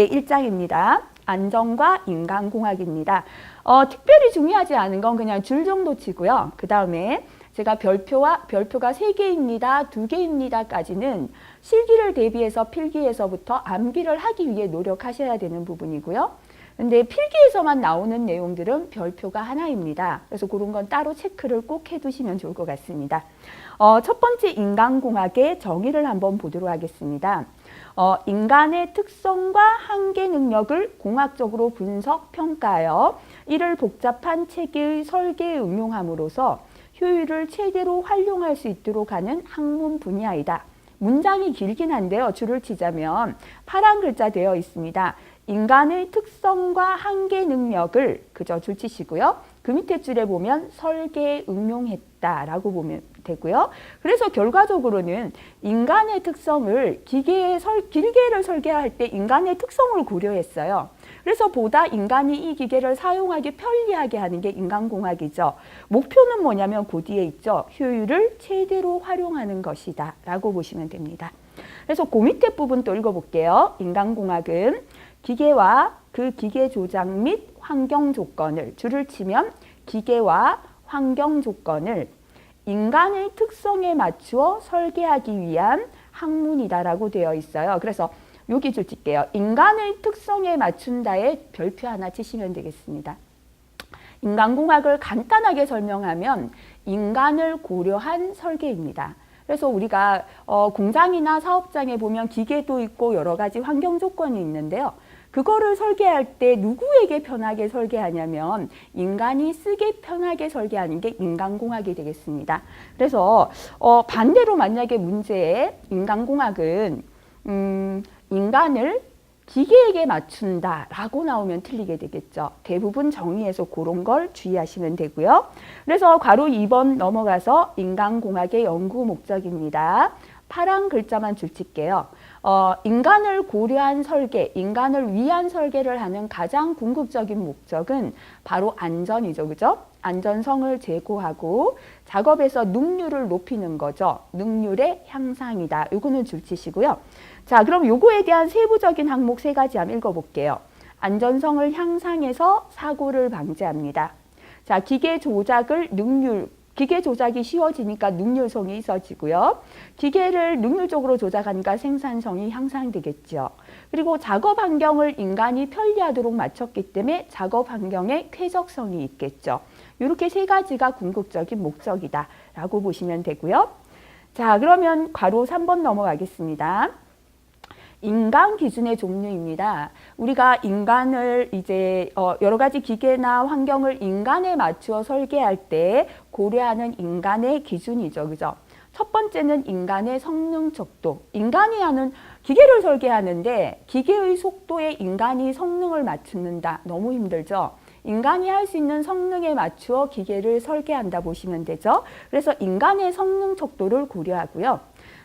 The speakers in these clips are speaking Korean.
제1장입니다. 안전과 인간공학입니다. 특별히 중요하지 않은 건 그냥 줄 정도 치고요. 그 다음에 제가 별표가 3개입니다, 2개입니다까지는 실기를 대비해서 필기에서부터 암기를 하기 위해 노력하셔야 되는 부분이고요. 근데 필기에서만 나오는 내용들은 별표가 하나입니다. 그래서 그런 건 따로 체크를 꼭 해두시면 좋을 것 같습니다. 첫 번째 인간공학의 정의를 한번 보도록 하겠습니다. 인간의 특성과 한계 능력을 공학적으로 분석, 평가하여 이를 복잡한 체계의 설계에 응용함으로써 효율을 최대로 활용할 수 있도록 하는 학문 분야이다. 문장이 길긴 한데요. 줄을 치자면 파란 글자 되어 있습니다. 인간의 특성과 한계 능력을 그저 줄 치시고요. 그 밑에 줄에 보면 설계에 응용했다라고 보면 되고요. 그래서 결과적으로는 인간의 특성을 기계를 설계할 때 인간의 특성을 고려했어요. 그래서 보다 인간이 이 기계를 사용하기 편리하게 하는 게 인간공학이죠. 목표는 뭐냐면 그 뒤에 있죠. 효율을 최대로 활용하는 것이다 라고 보시면 됩니다. 그래서 그 밑에 부분 또 읽어볼게요. 인간공학은 기계와 그 기계 조작 및 환경 조건을, 줄을 치면 기계와 환경 조건을 인간의 특성에 맞추어 설계하기 위한 학문이다라고 되어 있어요. 그래서 여기 줄 칠게요. 인간의 특성에 맞춘다에 별표 하나 치시면 되겠습니다. 인간공학을 간단하게 설명하면 인간을 고려한 설계입니다. 그래서 우리가 공장이나 사업장에 보면 기계도 있고 여러 가지 환경 조건이 있는데요. 그거를 설계할 때 누구에게 편하게 설계하냐면 인간이 쓰기 편하게 설계하는 게 인간공학이 되겠습니다. 그래서 반대로 만약에 문제에 인간공학은 인간을 기계에게 맞춘다라고 나오면 틀리게 되겠죠. 대부분 정의에서 그런 걸 주의하시면 되고요. 그래서 괄호 2번 넘어가서 인간공학의 연구 목적입니다. 파란 글자만 줄칠게요. 인간을 고려한 설계, 인간을 위한 설계를 하는 가장 궁극적인 목적은 바로 안전이죠. 그죠? 안전성을 제고하고 작업에서 능률을 높이는 거죠. 능률의 향상이다. 요거는 줄치시고요. 자, 그럼 요거에 대한 세부적인 항목 3가지 한번 읽어볼게요. 안전성을 향상해서 사고를 방지합니다. 자, 기계 조작이 쉬워지니까 능률성이 있어지고요. 기계를 능률적으로 조작하니까 생산성이 향상되겠죠. 그리고 작업 환경을 인간이 편리하도록 맞췄기 때문에 작업 환경에 쾌적성이 있겠죠. 이렇게 3가지가 궁극적인 목적이다라고 보시면 되고요. 자, 그러면 괄호 3번 넘어가겠습니다. 인간 기준의 종류입니다. 우리가 인간을 이제 여러 가지 기계나 환경을 인간에 맞추어 설계할 때 고려하는 인간의 기준이죠. 그죠? 첫 번째는 인간의 성능 척도. 인간이 하는 기계를 설계하는데 기계의 속도에 인간이 성능을 맞춘다. 너무 힘들죠? 인간이 할 수 있는 성능에 맞추어 기계를 설계한다 보시면 되죠. 그래서 인간의 성능 척도를 고려하고요.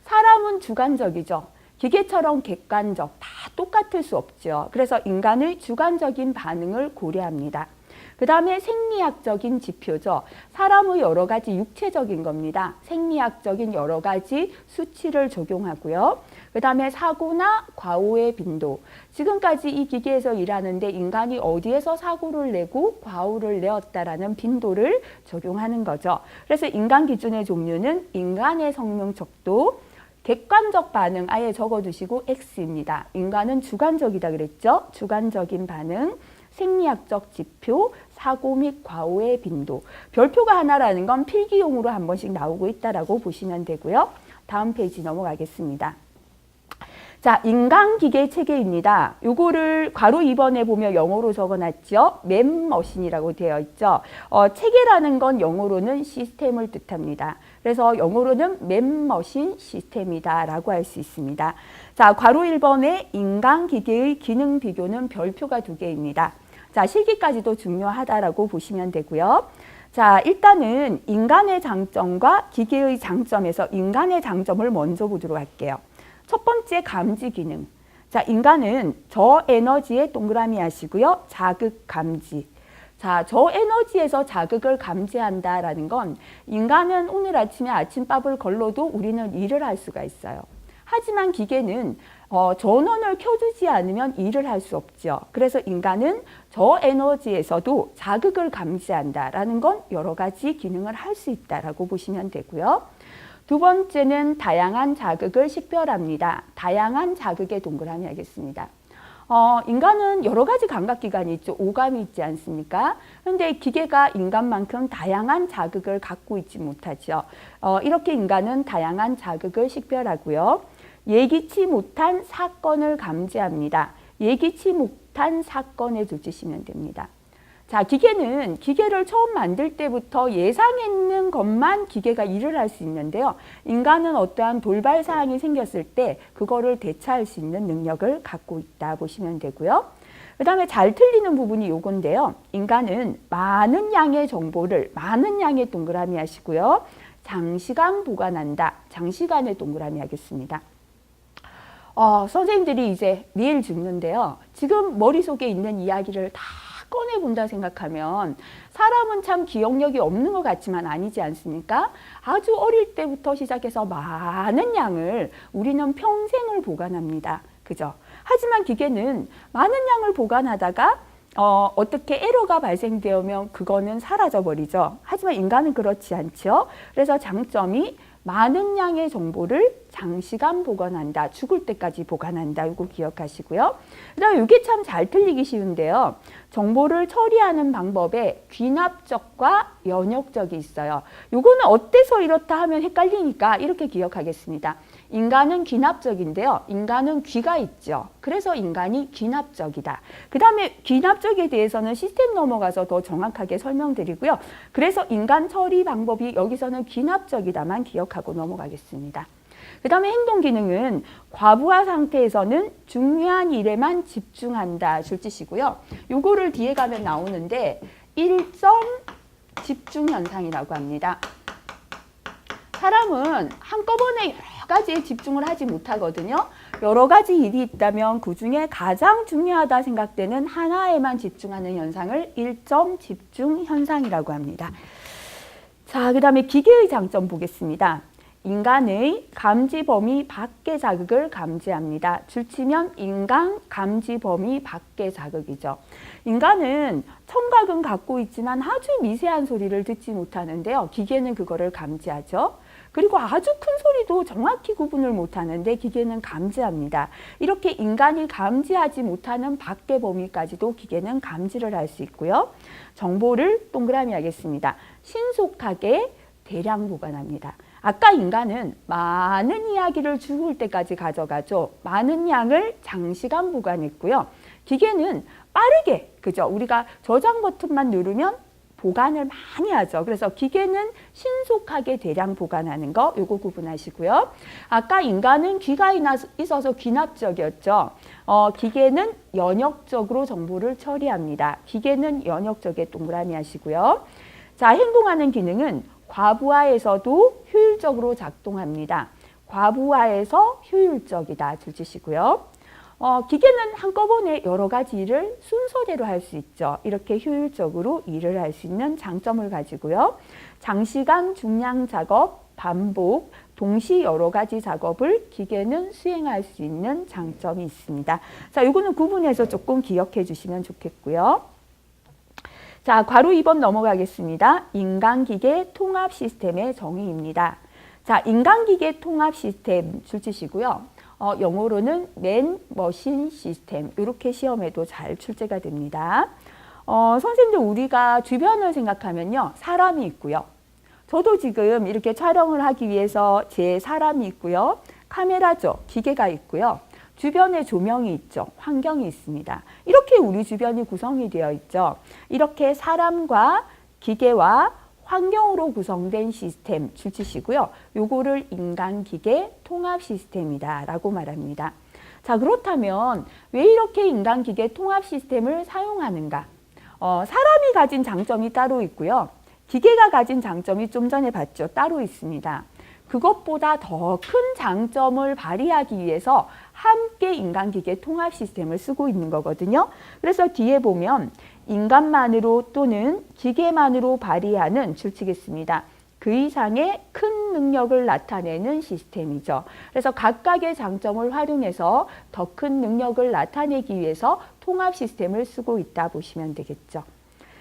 사람은 주관적이죠. 기계처럼 객관적, 다 똑같을 수 없죠. 그래서 인간의 주관적인 반응을 고려합니다. 그 다음에 생리학적인 지표죠. 사람의 여러 가지 육체적인 겁니다. 생리학적인 여러 가지 수치를 적용하고요. 그 다음에 사고나 과오의 빈도. 지금까지 이 기계에서 일하는데 인간이 어디에서 사고를 내고 과오를 내었다라는 빈도를 적용하는 거죠. 그래서 인간 기준의 종류는 인간의 성능 척도, 객관적 반응 아예 적어두시고 X입니다. 인간은 주관적이다 그랬죠? 주관적인 반응, 생리학적 지표, 사고 및 과오의 빈도. 별표가 하나라는 건 필기용으로 한 번씩 나오고 있다라고 보시면 되고요. 다음 페이지 넘어가겠습니다. 자, 인간기계 체계입니다. 요거를 괄호 2번에 보면 영어로 적어놨죠. 맨머신이라고 되어 있죠. 체계라는 건 영어로는 시스템을 뜻합니다. 그래서 영어로는 맨머신 시스템이다 라고 할 수 있습니다. 자, 괄호 1번에 인간기계의 기능 비교는 별표가 2개입니다. 자, 실기까지도 중요하다라고 보시면 되고요. 자, 일단은 인간의 장점과 기계의 장점에서 인간의 장점을 먼저 보도록 할게요. 첫 번째 감지 기능. 자, 인간은 저에너지에 동그라미 하시고요. 자극 감지. 자, 저에너지에서 자극을 감지한다라는 건 인간은 오늘 아침에 아침밥을 걸러도 우리는 일을 할 수가 있어요. 하지만 기계는 전원을 켜주지 않으면 일을 할 수 없죠. 그래서 인간은 저에너지에서도 자극을 감지한다라는 건 여러 가지 기능을 할 수 있다라고 보시면 되고요. 두 번째는 다양한 자극을 식별합니다. 다양한 자극에 동그라미 하겠습니다. 인간은 여러 가지 감각기관이 있죠. 오감이 있지 않습니까? 그런데 기계가 인간만큼 다양한 자극을 갖고 있지 못하죠. 이렇게 인간은 다양한 자극을 식별하고요. 예기치 못한 사건을 감지합니다. 예기치 못한 사건에 두시면 됩니다. 자, 기계를 처음 만들 때부터 예상했는 것만 기계가 일을 할 수 있는데요. 인간은 어떠한 돌발 사항이 생겼을 때 그거를 대처할 수 있는 능력을 갖고 있다 보시면 되고요. 그 다음에 잘 틀리는 부분이 요건데요. 인간은 많은 양의 정보를 많은 양의 동그라미 하시고요. 장시간 보관한다. 장시간의 동그라미 하겠습니다. 선생님들이 이제 내일 죽는데요. 지금 머릿속에 있는 이야기를 다 꺼내본다 생각하면 사람은 참 기억력이 없는 것 같지만 아니지 않습니까? 아주 어릴 때부터 시작해서 많은 양을 우리는 평생을 보관합니다. 그죠? 하지만 기계는 많은 양을 보관하다가 어떻게 에러가 발생되면 그거는 사라져 버리죠. 하지만 인간은 그렇지 않죠. 그래서 장점이 많은 양의 정보를 장시간 보관한다. 죽을 때까지 보관한다. 이거 기억하시고요. 그다음에 이게 참 잘 틀리기 쉬운데요. 정보를 처리하는 방법에 귀납적과 연역적이 있어요. 이거는 어때서 이렇다 하면 헷갈리니까 이렇게 기억하겠습니다. 인간은 귀납적인데요. 인간은 귀가 있죠. 그래서 인간이 귀납적이다. 그 다음에 귀납적에 대해서는 시스템 넘어가서 더 정확하게 설명드리고요. 그래서 인간 처리 방법이 여기서는 귀납적이다만 기억하고 넘어가겠습니다. 그 다음에 행동 기능은 과부하 상태에서는 중요한 일에만 집중한다. 줄지시고요. 요거를 뒤에 가면 나오는데 일점 집중 현상이라고 합니다. 사람은 한꺼번에 여러 가지에 집중을 하지 못하거든요. 여러 가지 일이 있다면 그중에 가장 중요하다 생각되는 하나에만 집중하는 현상을 일점 집중 현상이라고 합니다. 자, 그 다음에 기계의 장점 보겠습니다. 인간의 감지 범위 밖의 자극을 감지합니다. 줄치면 인간 감지 범위 밖의 자극이죠. 인간은 청각은 갖고 있지만 아주 미세한 소리를 듣지 못하는데요. 기계는 그거를 감지하죠. 그리고 아주 큰 소리도 정확히 구분을 못하는데 기계는 감지합니다. 이렇게 인간이 감지하지 못하는 밖의 범위까지도 기계는 감지를 할 수 있고요. 정보를 동그라미 하겠습니다. 신속하게 대량 보관합니다. 아까 인간은 많은 이야기를 죽을 때까지 가져가죠. 많은 양을 장시간 보관했고요. 기계는 빠르게, 그죠? 우리가 저장 버튼만 누르면 보관을 많이 하죠. 그래서 기계는 신속하게 대량 보관하는 거, 요거 구분하시고요. 아까 인간은 귀가 있어서 귀납적이었죠. 기계는 연역적으로 정보를 처리합니다. 기계는 연역적에 동그라미 하시고요. 자, 행동하는 기능은 과부하에서도 효율적으로 작동합니다. 과부하에서 효율적이다. 줄지시고요. 기계는 한꺼번에 여러 가지 일을 순서대로 할 수 있죠. 이렇게 효율적으로 일을 할 수 있는 장점을 가지고요. 장시간 중량 작업, 반복, 동시 여러 가지 작업을 기계는 수행할 수 있는 장점이 있습니다. 자, 이거는 구분해서 조금 기억해 주시면 좋겠고요. 자, 괄호 2번 넘어가겠습니다. 인간기계 통합 시스템의 정의입니다. 자, 인간기계 통합 시스템 줄지시고요. 영어로는 Man Machine System, 이렇게 시험에도 잘 출제가 됩니다. 선생님들 우리가 주변을 생각하면요. 사람이 있고요. 저도 지금 이렇게 촬영을 하기 위해서 제 사람이 있고요. 카메라죠. 기계가 있고요. 주변에 조명이 있죠. 환경이 있습니다. 이렇게 우리 주변이 구성이 되어 있죠. 이렇게 사람과 기계와 환경으로 구성된 시스템 줄지시고요. 요거를 인간기계 통합 시스템이다 라고 말합니다. 자, 그렇다면 왜 이렇게 인간기계 통합 시스템을 사용하는가? 사람이 가진 장점이 따로 있고요. 기계가 가진 장점이 좀 전에 봤죠. 따로 있습니다. 그것보다 더 큰 장점을 발휘하기 위해서 함께 인간기계 통합 시스템을 쓰고 있는 거거든요. 그래서 뒤에 보면 인간만으로 또는 기계만으로 발휘하는 줄치겠습니다. 그 이상의 큰 능력을 나타내는 시스템이죠. 그래서 각각의 장점을 활용해서 더 큰 능력을 나타내기 위해서 통합 시스템을 쓰고 있다 보시면 되겠죠.